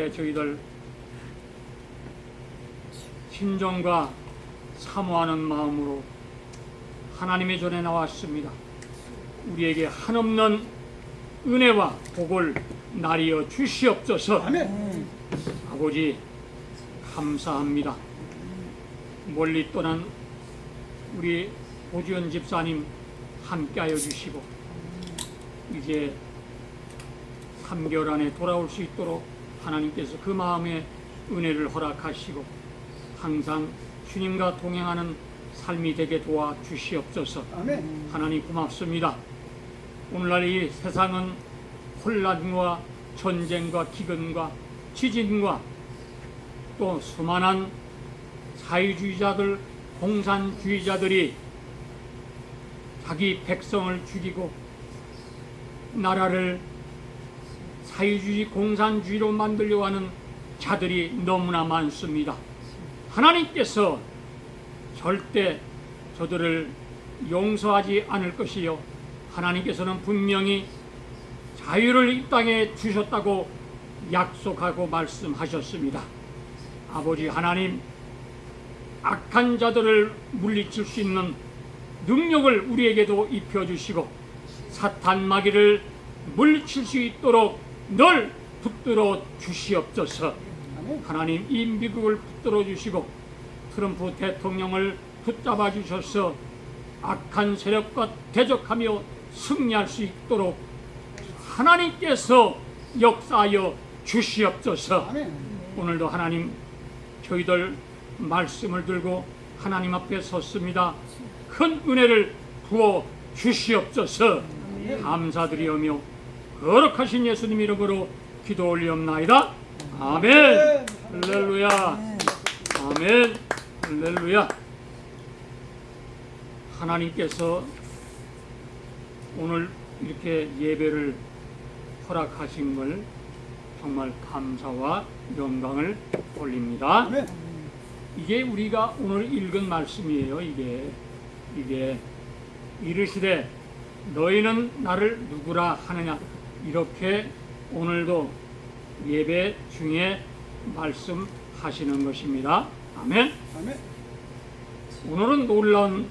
저희들 신정과 사모하는 마음으로 하나님의 전에 나왔습니다. 우리에게 한없는 은혜와 복을 나리어 주시옵소서. 아멘. 아버지 감사합니다. 멀리 떠난 우리 오지연 집사님 함께하여 주시고 이제 3개월 안에 돌아올 수 있도록 하나님께서 그 마음에 은혜를 허락하시고 항상 주님과 동행하는 삶이 되게 도와주시옵소서. 아멘. 하나님 고맙습니다. 오늘날 이 세상은 혼란과 전쟁과 기근과 지진과 또 수많은 자유주의자들, 공산주의자들이 자기 백성을 죽이고 나라를 자유주의, 공산주의로 만들려고 하는 자들이 너무나 많습니다. 하나님께서 절대 저들을 용서하지 않을 것이요, 하나님께서는 분명히 자유를 이 땅에 주셨다고 약속하고 말씀하셨습니다. 아버지 하나님, 악한 자들을 물리칠 수 있는 능력을 우리에게도 입혀주시고 사탄 마귀를 물리칠 수 있도록 늘 붙들어 주시옵소서. 하나님, 이 미국을 붙들어 주시고 트럼프 대통령을 붙잡아 주셔서 악한 세력과 대적하며 승리할 수 있도록 하나님께서 역사하여 주시옵소서. 아멘. 오늘도 하나님, 저희들 말씀을 들고 하나님 앞에 섰습니다. 큰 은혜를 부어 주시옵소서. 감사드리오며 거룩하신 예수님 이름으로 기도 올리옵나이다. 아멘. 할렐루야. 아멘. 할렐루야. 하나님께서 오늘 이렇게 예배를 허락하신 걸 정말 감사와 영광을 올립니다. 아멘. 이게 우리가 오늘 읽은 말씀이에요. 이게 이르시되 너희는 나를 누구라 하느냐, 이렇게 오늘도 예배 중에 말씀하시는 것입니다. 아멘. 아멘. 오늘은 놀라운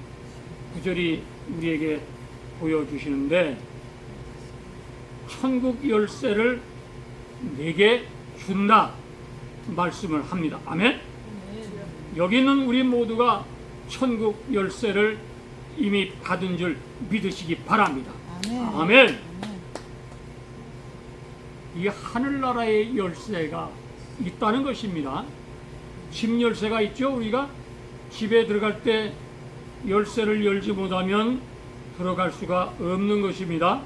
구절이 우리에게 보여주시는데, 천국 열쇠를 내게 준다 말씀을 합니다. 아멘. 여기 있는 우리 모두가 천국 열쇠를 이미 받은 줄 믿으시기 바랍니다. 아멘. 이 하늘나라의 열쇠가 있다는 것입니다. 집 열쇠가 있죠. 우리가 집에 들어갈 때 열쇠를 열지 못하면 들어갈 수가 없는 것입니다.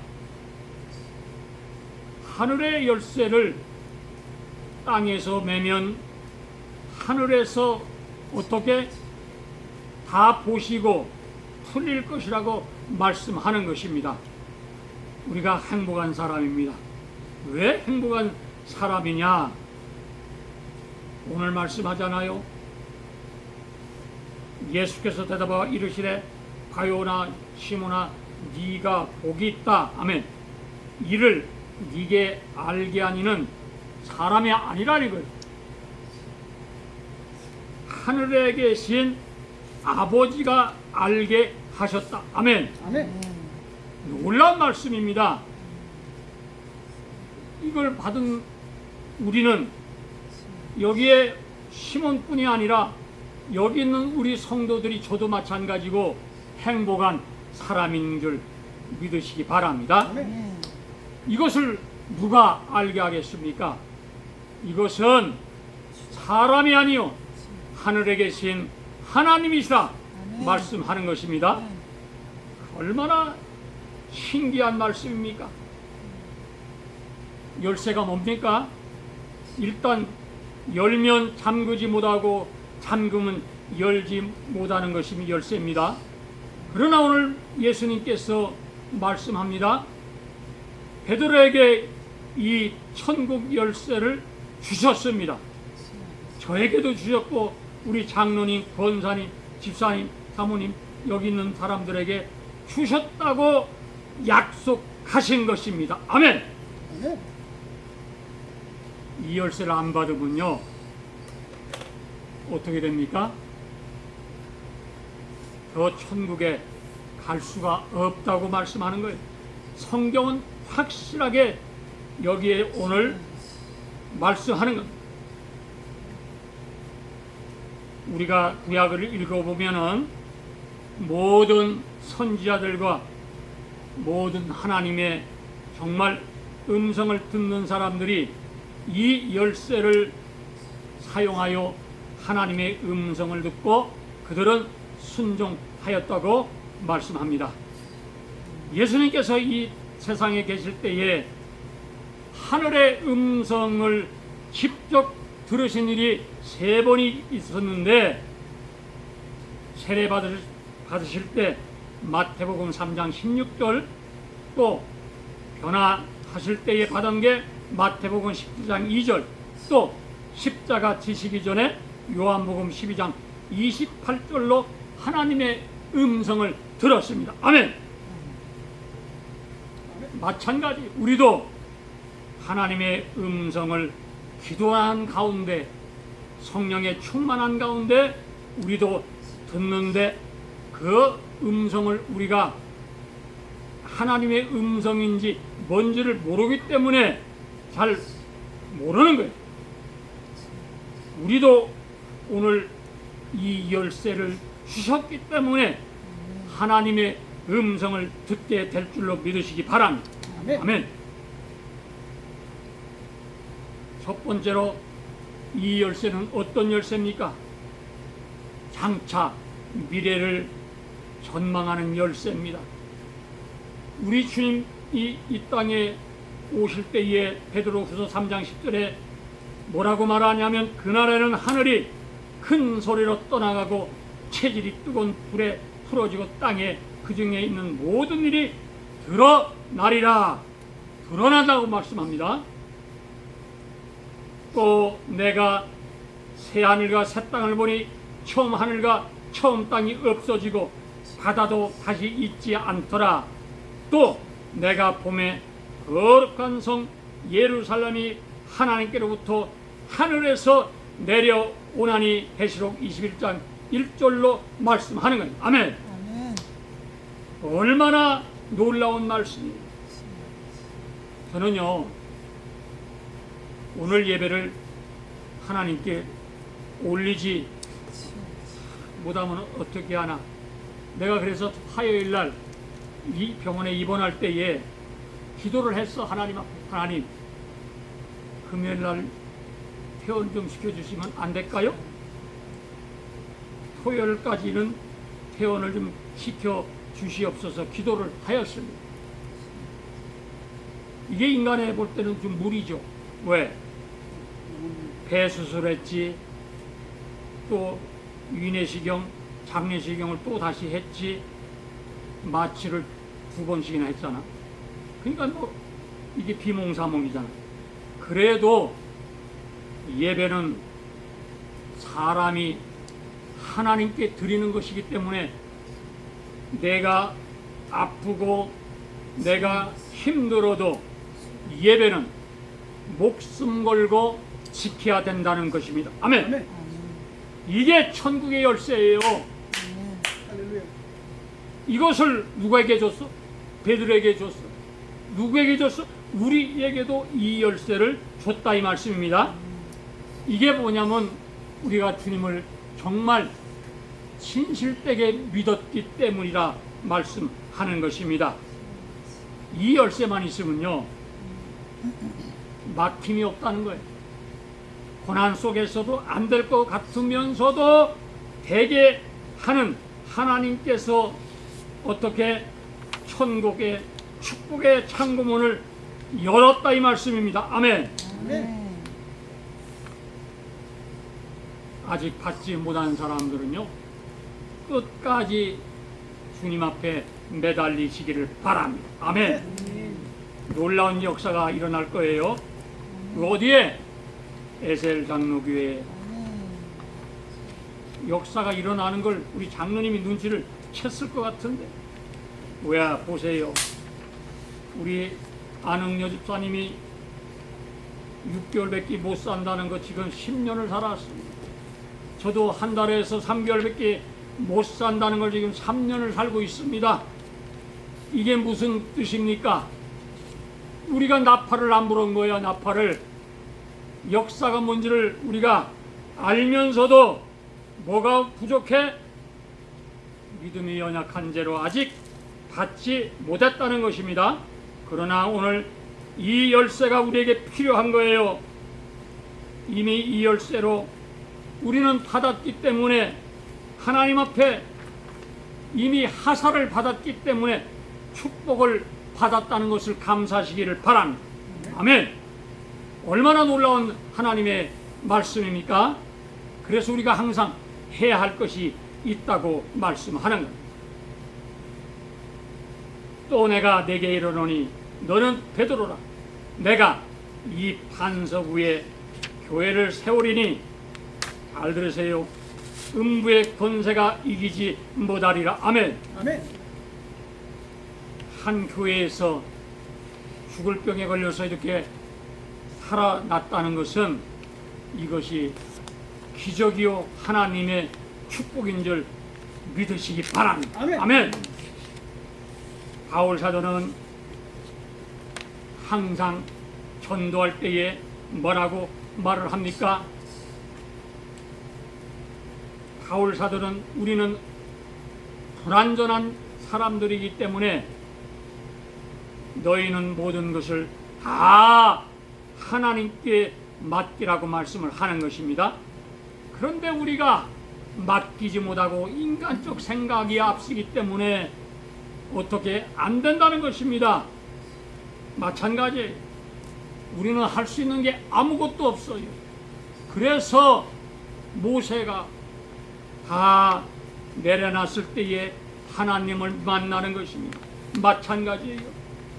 하늘의 열쇠를 땅에서 매면 하늘에서 어떻게 다 보시고 풀릴 것이라고 말씀하는 것입니다. 우리가 행복한 사람입니다. 왜 행복한 사람이냐? 오늘 말씀하잖아요. 예수께서 대답하여 이르시되 바요나 시몬아, 네가 복이 있다. 아멘. 이를 네게 알게 하니는 사람이 아니라는 거예요. 하늘에 계신 아버지가 알게 하셨다. 아멘. 아멘. 놀라운 말씀입니다. 이걸 받은 우리는 여기에 시몬뿐이 아니라 여기 있는 우리 성도들이 저도 마찬가지고 행복한 사람인 줄 믿으시기 바랍니다. 아멘. 이것을 누가 알게 하겠습니까? 이것은 사람이 아니요 하늘에 계신 하나님이시라 말씀하는 것입니다. 얼마나 신기한 말씀입니까? 열쇠가 뭡니까? 일단 열면 잠그지 못하고 잠그면 열지 못하는 것이 열쇠입니다. 그러나 오늘 예수님께서 말씀합니다. 베드로에게 이 천국 열쇠를 주셨습니다. 저에게도 주셨고 우리 장로님, 권사님, 집사님, 사모님, 여기 있는 사람들에게 주셨다고 약속하신 것입니다. 아멘. 아멘. 이 열쇠를 안 받으면요 어떻게 됩니까? 더 천국에 갈 수가 없다고 말씀하는 거예요. 성경은 확실하게 여기에 오늘 말씀하는 겁니다. 우리가 구약을 읽어보면은 모든 선지자들과 모든 하나님의 정말 음성을 듣는 사람들이 이 열쇠를 사용하여 하나님의 음성을 듣고 그들은 순종하였다고 말씀합니다. 예수님께서 이 세상에 계실 때에 하늘의 음성을 직접 들으신 일이 3번이 있었는데 세례 받으실 때 마태복음 3장 16절, 또 변화하실 때에 받은 게 마태복음 17장 2절, 또 십자가 지시기 전에 요한복음 12장 28절로 하나님의 음성을 들었습니다. 아멘. 마찬가지 우리도 하나님의 음성을 기도한 가운데 성령의 충만한 가운데 우리도 듣는데 그 음성을 우리가 하나님의 음성인지 뭔지를 모르기 때문에 잘 모르는 거예요. 우리도 오늘 이 열쇠를 주셨기 때문에 하나님의 음성을 듣게 될 줄로 믿으시기 바랍니다. 아멘. 아멘. 첫 번째로 이 열쇠는 어떤 열쇠입니까? 장차 미래를 전망하는 열쇠입니다. 우리 주님이 이 땅에 오실 때에 베드로후서 3장 10절에 뭐라고 말하냐면 그날에는 하늘이 큰 소리로 떠나가고 체질이 뜨거운 불에 풀어지고 땅에 그 중에 있는 모든 일이 드러나리라. 드러난다고 말씀합니다. 또 내가 새 하늘과 새 땅을 보니 처음 하늘과 처음 땅이 없어지고 바다도 다시 있지 않더라. 또 내가 봄에 거룩한 성 예루살렘이 하나님께로부터 하늘에서 내려오나니 계시록 21장 1절로 말씀하는 거예요. 아멘. 아멘. 얼마나 놀라운 말씀이에요. 저는요 오늘 예배를 하나님께 올리지 못하면 어떻게 하나. 내가 그래서 화요일날 이 병원에 입원할 때에 기도를 했어. 하나님 앞에, 하나님 금요일날 퇴원 좀 시켜주시면 안 될까요? 토요일까지는 퇴원을 좀 시켜주시옵소서 기도를 하였습니다. 이게 인간에 볼 때는 좀 무리죠. 왜? 폐 수술했지, 또 위내시경, 장내시경을 또 다시 했지, 마취를 2번씩이나 했잖아. 그러니까 뭐 이게 비몽사몽이잖아. 그래도 예배는 사람이 하나님께 드리는 것이기 때문에 내가 아프고 내가 힘들어도 예배는 목숨 걸고 지켜야 된다는 것입니다. 아멘. 아멘. 이게 천국의 열쇠예요. 할렐루야. 이것을 누구에게 줬어? 베드로에게 줬어. 누구에게 줬어? 우리에게도 이 열쇠를 줬다 이 말씀입니다. 이게 뭐냐면 우리가 주님을 정말 진실되게 믿었기 때문이라 말씀하는 것입니다. 이 열쇠만 있으면요 막힘이 없다는 거예요. 고난 속에서도 안 될 것 같으면서도 되게 하는 하나님께서 어떻게 천국의 축복의 창고문을 열었다 이 말씀입니다. 아멘. 아멘. 아직 받지 못한 사람들은요 끝까지 주님 앞에 매달리시기를 바랍니다. 아멘. 놀라운 역사가 일어날 거예요. 어디에? 에셀 장로교회에 역사가 일어나는 걸 우리 장로님이 눈치를 챘을 것 같은데 왜 보세요. 우리 안흥여 집사님이 6개월밖에 못 산다는 거 지금 10년을 살았습니다. 저도 한 달에서 3개월밖에 못 산다는 걸 지금 3년을 살고 있습니다. 이게 무슨 뜻입니까? 우리가 나팔을 안 부른 거야. 나팔을. 역사가 뭔지를 우리가 알면서도 뭐가 부족해? 믿음이 연약한 죄로 아직 받지 못했다는 것입니다. 그러나 오늘 이 열쇠가 우리에게 필요한 거예요. 이미 이 열쇠로 우리는 받았기 때문에, 하나님 앞에 이미 하사를 받았기 때문에 축복을 받았다는 것을 감사하시기를 바랍니다. 아멘. 얼마나 놀라운 하나님의 말씀입니까? 그래서 우리가 항상 해야 할 것이 있다고 말씀하는 겁니다. 또 내가 내게 이르노니 너는 베드로라. 내가 이 반석 위에 교회를 세우리니, 잘 들으세요. 음부의 권세가 이기지 못하리라. 아멘. 아멘. 한 교회에서 죽을 병에 걸려서 이렇게 살아났다는 것은 이것이 기적이요 하나님의 축복인 줄 믿으시기 바랍니다. 아멘. 아멘. 바울 사도는 항상 전도할 때에 뭐라고 말을 합니까? 바울 사도는 우리는 불완전한 사람들이기 때문에 너희는 모든 것을 다 하나님께 맡기라고 말씀을 하는 것입니다. 그런데 우리가 맡기지 못하고 인간적 생각이 앞서기 때문에 어떻게 안 된다는 것입니다. 마찬가지, 우리는 할 수 있는 게 아무것도 없어요. 그래서 모세가 다 내려놨을 때에 하나님을 만나는 것입니다. 마찬가지예요.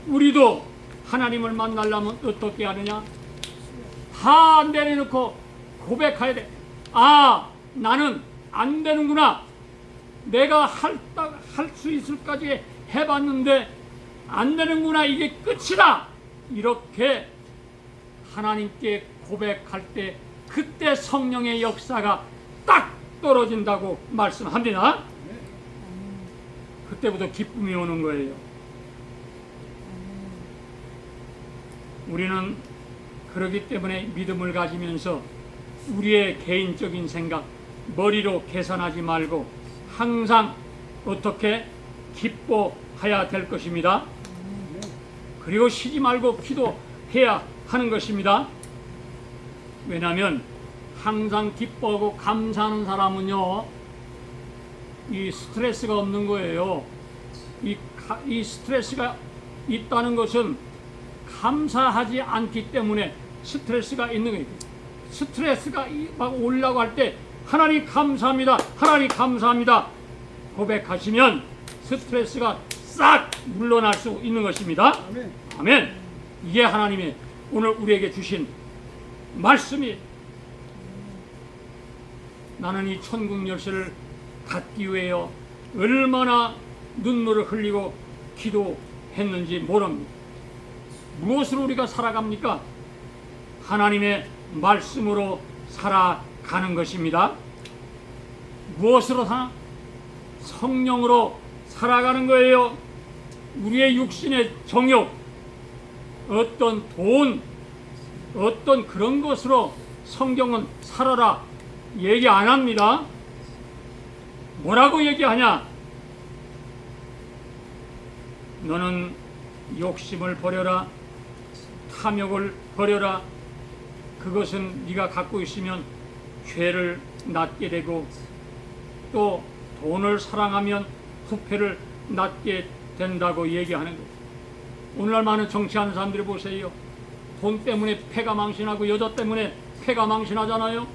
우리도 하나님을 만나려면 어떻게 하느냐? 다 내려놓고 고백해야 돼. 아, 나는 안 되는구나. 내가 할 수 있을까지 해봤는데 안 되는구나. 이게 끝이다. 이렇게 하나님께 고백할 때 그때 성령의 역사가 딱 떨어진다고 말씀합니다. 그때부터 기쁨이 오는 거예요. 우리는 그렇기 때문에 믿음을 가지면서 우리의 개인적인 생각, 머리로 계산하지 말고 항상 어떻게 기뻐해야 될 것입니다. 그리고 쉬지 말고 기도해야 하는 것입니다. 왜냐하면 항상 기뻐하고 감사하는 사람은요, 이 스트레스가 없는 거예요. 이 스트레스가 있다는 것은 감사하지 않기 때문에 스트레스가 있는 거예요. 스트레스가 막 올라고 할 때 하나님 감사합니다, 하나님 감사합니다 고백하시면 스트레스가 싹 물러날 수 있는 것입니다. 아멘. 아멘. 이게 하나님의 오늘 우리에게 주신 말씀이. 나는 이 천국 열쇠를 갖기 위하여 얼마나 눈물을 흘리고 기도했는지 모릅니다. 무엇으로 우리가 살아갑니까? 하나님의 말씀으로 살아가는 것입니다. 무엇으로 사나? 성령으로 살아가는 거예요. 우리의 육신의 정욕, 어떤 돈, 어떤 그런 것으로 성경은 살아라 얘기 안 합니다. 뭐라고 얘기하냐? 너는 욕심을 버려라, 탐욕을 버려라. 그것은 네가 갖고 있으면 죄를 낳게 되고, 또 돈을 사랑하면 부패를 낳게 된다고 얘기하는 거예요. 오늘날 많은 정치하는 사람들이 보세요. 돈 때문에 패가 망신하고 여자 때문에 패가 망신하잖아요.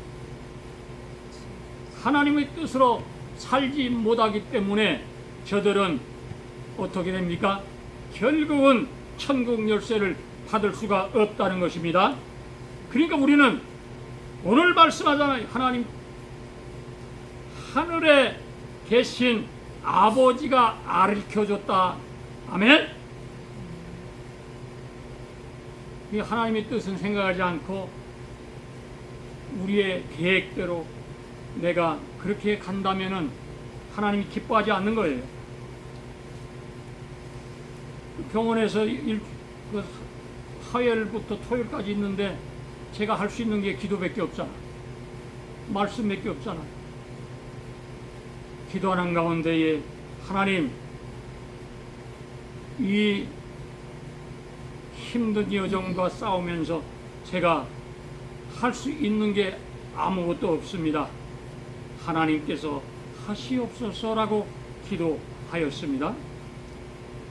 하나님의 뜻으로 살지 못하기 때문에 저들은 어떻게 됩니까? 결국은 천국 열쇠를 받을 수가 없다는 것입니다. 그러니까 우리는 오늘 말씀하잖아요. 하나님, 하늘에 계신 아버지가 가르쳐줬다. 아멘. 이 하나님의 뜻은 생각하지 않고 우리의 계획대로 내가 그렇게 간다면은 하나님이 기뻐하지 않는 거예요. 병원에서 화요일부터 토요일까지 있는데 제가 할 수 있는 게 기도밖에 없잖아. 말씀밖에 없잖아. 기도하는 가운데에 하나님, 이 힘든 여정과 싸우면서 제가 할 수 있는 게 아무것도 없습니다. 하나님께서 하시옵소서라고 기도하였습니다.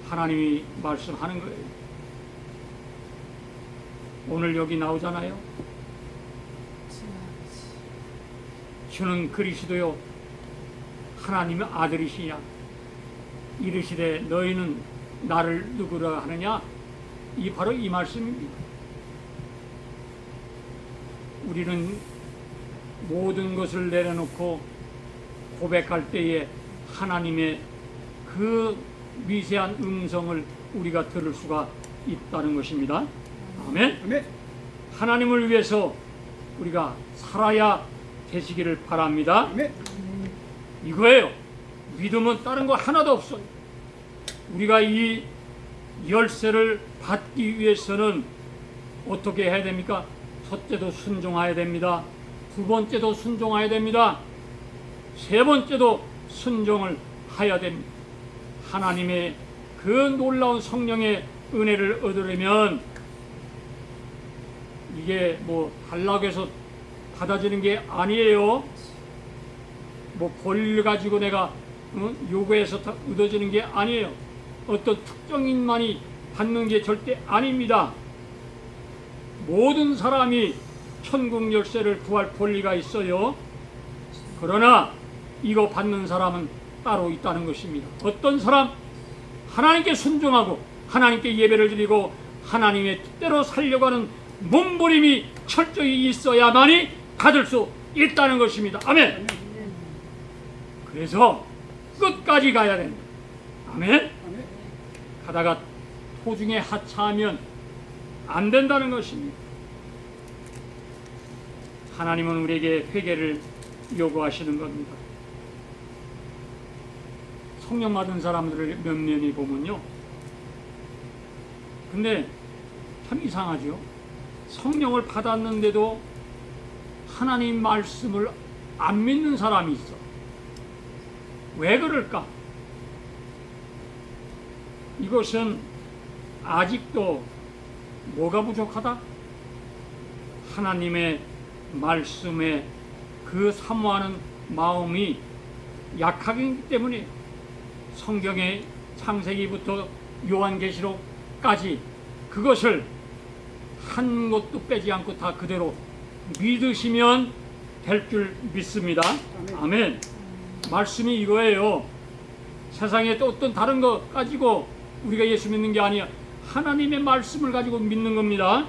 하나님이 말씀하는 거예요. 오늘 여기 나오잖아요. 주는 그리스도요 하나님의 아들이시냐 이르시되 너희는 나를 누구라 하느냐, 이 바로 이 말씀입니다. 우리는 모든 것을 내려놓고 고백할 때에 하나님의 그 미세한 음성을 우리가 들을 수가 있다는 것입니다. 아멘. 아멘. 하나님을 위해서 우리가 살아야 되시기를 바랍니다. 아멘. 이거예요. 믿음은 다른 거 하나도 없어요. 우리가 이 열쇠를 받기 위해서는 어떻게 해야 됩니까? 첫째도 순종해야 됩니다. 두 번째도 순종해야 됩니다. 세 번째도 순종을 해야 됩니다. 하나님의 그 놀라운 성령의 은혜를 얻으려면 이게 뭐 달라고 해서 받아지는 게 아니에요. 뭐 볼 가지고 내가 요구해서 얻어지는 게 아니에요. 어떤 특정인만이 받는 게 절대 아닙니다. 모든 사람이 천국 열쇠를 구할 권리가 있어요. 그러나 이거 받는 사람은 따로 있다는 것입니다. 어떤 사람? 하나님께 순종하고 하나님께 예배를 드리고 하나님의 뜻대로 살려고 하는 몸부림이 철저히 있어야만이 받을 수 있다는 것입니다. 아멘. 그래서 끝까지 가야 됩니다. 아멘. 아멘. 가다가 토중에 하차하면 안 된다는 것입니다. 하나님은 우리에게 회개를 요구하시는 겁니다. 성령 받은 사람들을 면면히 보면요, 근데 참 이상하죠. 성령을 받았는데도 하나님 말씀을 안 믿는 사람이 있어. 왜 그럴까? 이것은 아직도 뭐가 부족하다? 하나님의 말씀에 그 사모하는 마음이 약하기 때문에 성경의 창세기부터 요한계시록까지 그것을 한 것도 빼지 않고 다 그대로 믿으시면 될 줄 믿습니다. 아멘. 말씀이 이거예요. 세상에 또 어떤 다른 거 가지고 우리가 예수 믿는 게 아니야. 하나님의 말씀을 가지고 믿는 겁니다.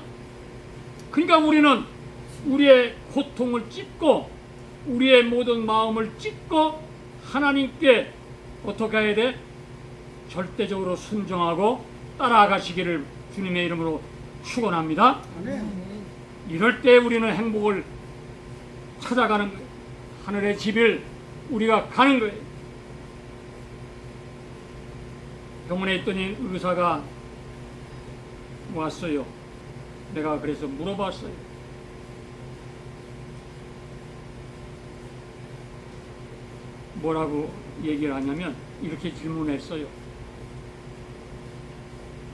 그러니까 우리는 우리의 고통을 찢고 우리의 모든 마음을 찢고 하나님께 어떻게 해야 돼? 절대적으로 순종하고 따라가시기를 주님의 이름으로 축원합니다. 아멘. 이럴 때 우리는 행복을 찾아가는 거예요. 하늘의 집을 우리가 가는 거예요. 병원에 있더니 의사가 왔어요. 내가 그래서 물어봤어요. 뭐라고 얘기를 하냐면 이렇게 질문했어요.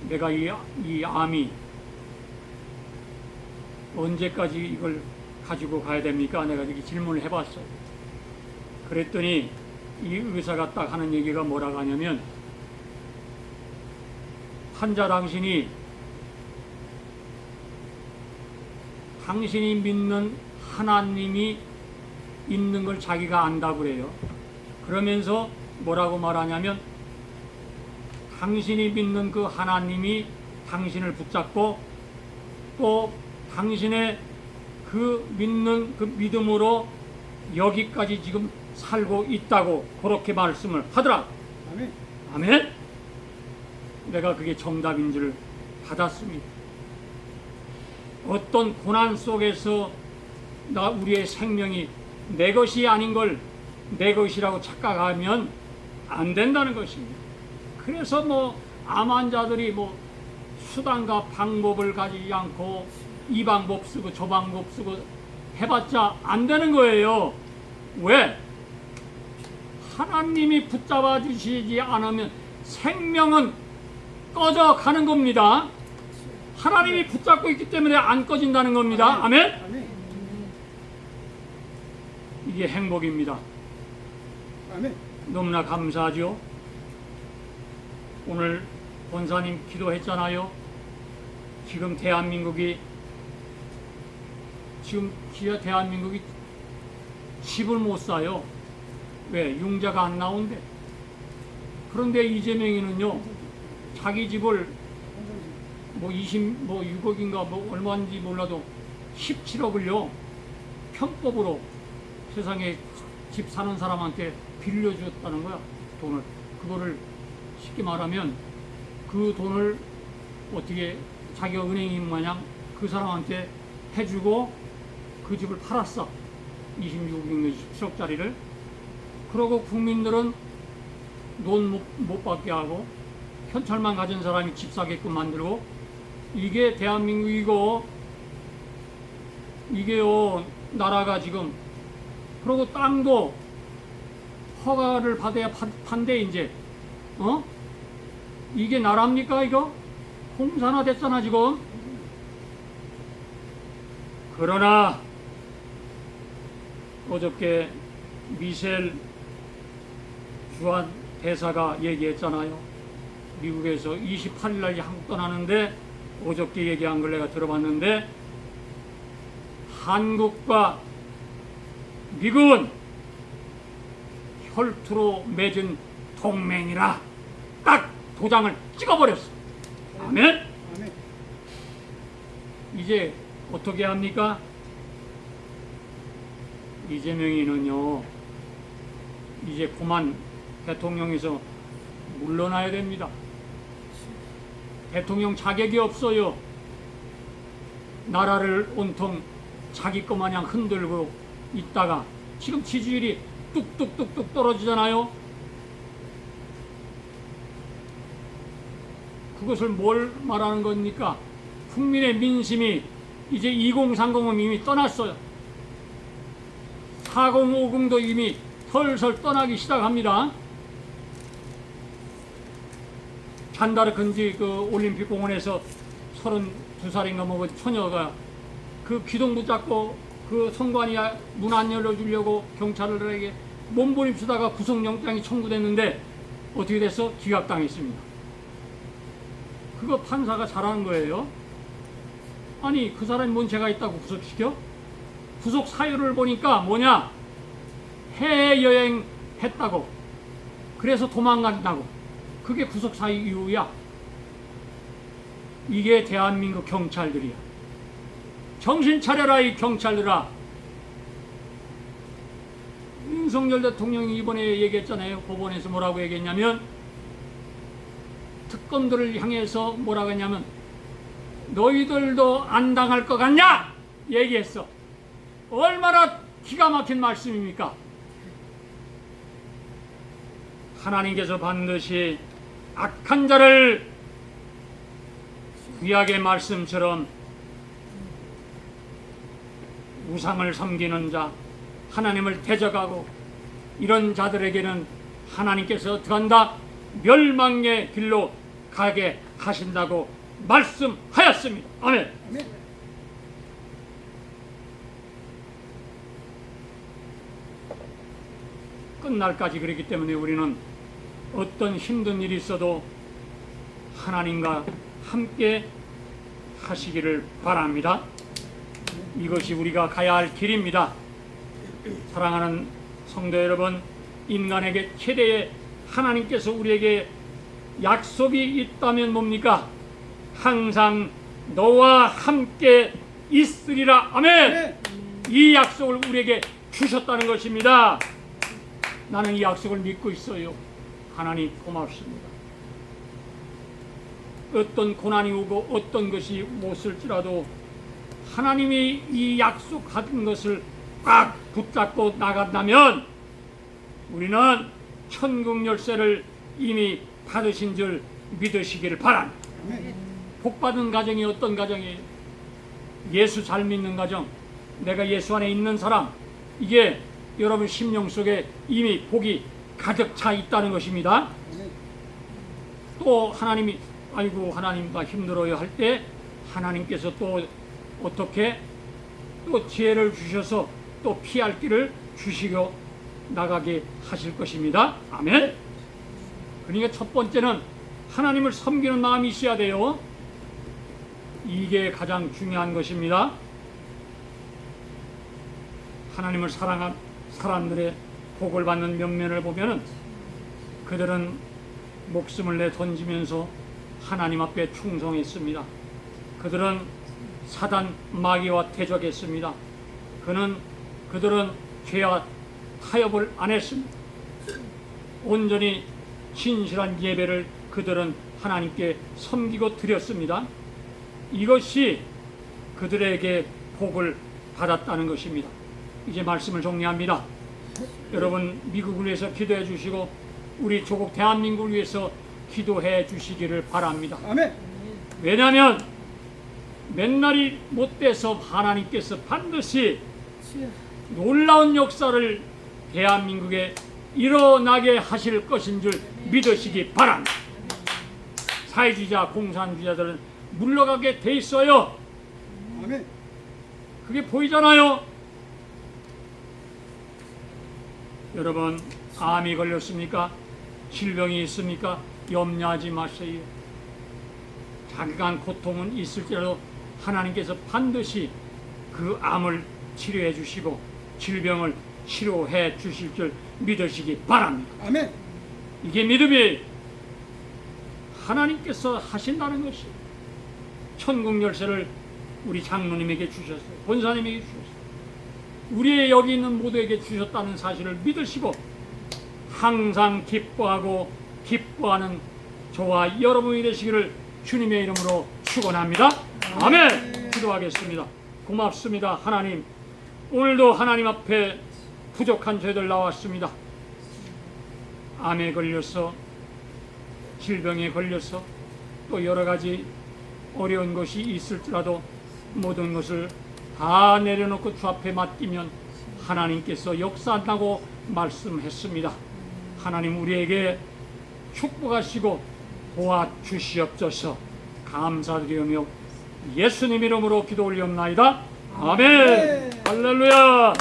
내가 이 암이 언제까지 이걸 가지고 가야 됩니까? 내가 이렇게 질문을 해봤어요. 그랬더니 이 의사가 딱 하는 얘기가 뭐라고 하냐면, 환자 당신이 믿는 하나님이 있는 걸 자기가 안다고 그래요. 그러면서 뭐라고 말하냐면, 당신이 믿는 그 하나님이 당신을 붙잡고 또 당신의 그 믿는 그 믿음으로 여기까지 지금 살고 있다고 그렇게 말씀을 하더라. 아멘. 아멘. 내가 그게 정답인 줄 받았습니다. 어떤 고난 속에서 우리의 생명이 내 것이 아닌 걸 내 것이라고 착각하면 안 된다는 것입니다. 그래서 암 환자들이 수단과 방법을 가지지 않고 이 방법 쓰고 저 방법 쓰고 해봤자 안 되는 거예요. 왜? 하나님이 붙잡아 주시지 않으면 생명은 꺼져 가는 겁니다. 하나님이 붙잡고 있기 때문에 안 꺼진다는 겁니다. 아멘? 아멘. 이게 행복입니다. 아멘. 너무나 감사하죠. 오늘 본사님 기도했잖아요. 지금 대한민국이 집을 못 사요. 왜? 융자가 안 나온대. 그런데 이재명이는요, 자기 집을 6억인가 얼마인지 몰라도 17억을요 편법으로 세상에 집 사는 사람한테 빌려줬다는 거야. 돈을. 그거를 쉽게 말하면 그 돈을 어떻게 자기가 은행인 마냥 그 사람한테 해주고 그 집을 팔았어. 26억인가 17억짜리를. 그러고 국민들은 돈 못 받게 하고 현찰만 가진 사람이 집 사게끔 만들고, 이게 대한민국이고 이게요 나라가 지금. 그리고 땅도 허가를 받아야 판대 이제. 이게 나라입니까 이거? 공산화 됐잖아 지금. 그러나 어저께 미셸 주한 대사가 얘기했잖아요. 미국에서 28일 날 한국 떠나는데 어저께 얘기한 걸 내가 들어봤는데, 한국과 미국은 혈투로 맺은 동맹이라 딱 도장을 찍어버렸어. 아멘? 아멘. 이제 어떻게 합니까? 이재명이는요 이제 그만 대통령에서 물러나야 됩니다. 대통령 자격이 없어요. 나라를 온통 자기 것 마냥 흔들고 있다가 지금 지지율이 뚝뚝뚝뚝 떨어지잖아요. 그것을 뭘 말하는 겁니까? 국민의 민심이 이제 2030은 이미 떠났어요. 4050도 이미 설설 떠나기 시작합니다. 잔다르크인지 그 올림픽 공원에서 32살인가 그 처녀가 그 기둥 붙잡고 그 선관위 문 안 열어주려고 경찰에게 몸부림치다가 구속영장이 청구됐는데 어떻게 됐어? 기각당했습니다. 그거 판사가 잘하는 거예요. 아니 그 사람이 뭔 죄가 있다고 구속시켜? 구속 사유를 보니까 뭐냐? 해외여행 했다고. 그래서 도망간다고. 그게 구속 사유야. 이게 대한민국 경찰들이야. 정신 차려라 이 경찰들아. 윤석열 대통령이 이번에 얘기했잖아요. 법원에서 뭐라고 얘기했냐면, 특검들을 향해서 뭐라고 했냐면 너희들도 안 당할 것 같냐? 얘기했어. 얼마나 기가 막힌 말씀입니까? 하나님께서 반드시 악한 자를 구약의 말씀처럼 우상을 섬기는 자, 하나님을 대적하고 이런 자들에게는 하나님께서 어떻게 한다? 멸망의 길로 가게 하신다고 말씀하였습니다. 아멘. 아멘. 끝날까지 그렇기 때문에 우리는 어떤 힘든 일이 있어도 하나님과 함께 하시기를 바랍니다. 이것이 우리가 가야 할 길입니다. 사랑하는 성도 여러분, 인간에게 최대의 하나님께서 우리에게 약속이 있다면 뭡니까? 항상 너와 함께 있으리라. 아멘. 이 약속을 우리에게 주셨다는 것입니다. 나는 이 약속을 믿고 있어요. 하나님 고맙습니다. 어떤 고난이 오고 어떤 것이 못쓸지라도 하나님이 이 약속한 것을 꽉 붙잡고 나간다면 우리는 천국 열쇠를 이미 받으신 줄 믿으시기를 바랍니다. 아멘. 복받은 가정이 어떤 가정이에요? 예수 잘 믿는 가정, 내가 예수 안에 있는 사람, 이게 여러분 심령 속에 이미 복이 가득 차 있다는 것입니다. 아멘. 또 하나님이 아이고 하나님 나 힘들어요 할 때 하나님께서 또 어떻게 또 지혜를 주셔서 또 피할 길을 주시고 나가게 하실 것입니다. 아멘. 그러니까 첫 번째는 하나님을 섬기는 마음이 있어야 돼요. 이게 가장 중요한 것입니다. 하나님을 사랑한 사람들의 복을 받는 면면을 보면은 그들은 목숨을 내 던지면서 하나님 앞에 충성했습니다. 그들은 사단 마귀와 대적했습니다. 그들은 죄와 타협을 안 했습니다. 온전히 진실한 예배를 그들은 하나님께 섬기고 드렸습니다. 이것이 그들에게 복을 받았다는 것입니다. 이제 말씀을 정리합니다. 여러분 미국을 위해서 기도해 주시고 우리 조국 대한민국을 위해서 기도해 주시기를 바랍니다. 아멘. 왜냐하면 맨날이 못돼서 하나님께서 반드시 주여. 놀라운 역사를 대한민국에 일어나게 하실 것인 줄 믿으시기 바랍니다. 사회주의자, 공산주의자들은 물러가게 돼 있어요. 아멘. 그게 보이잖아요. 여러분 암이 걸렸습니까? 질병이 있습니까? 염려하지 마세요. 자그간 고통은 있을지라도 하나님께서 반드시 그 암을 치료해 주시고 질병을 치료해 주실 줄 믿으시기 바랍니다. 아멘. 이게 믿음이 하나님께서 하신다는 것이 천국 열쇠를 우리 장로님에게 주셨어요. 본사님에게 주셨어요. 우리의 여기 있는 모두에게 주셨다는 사실을 믿으시고 항상 기뻐하고 기뻐하는 저와 여러분이 되시기를 주님의 이름으로 축원합니다. 아멘. 기도하겠습니다. 고맙습니다. 하나님, 오늘도 하나님 앞에 부족한 죄들 나왔습니다. 암에 걸려서 질병에 걸려서 또 여러 가지 어려운 것이 있을지라도 모든 것을 다 내려놓고 주 앞에 맡기면 하나님께서 역사한다고 말씀했습니다. 하나님 우리에게 축복하시고 도와주시옵소서. 감사드리며 예수님 이름으로 기도 올리옵나이다. 아멘. 할렐루야.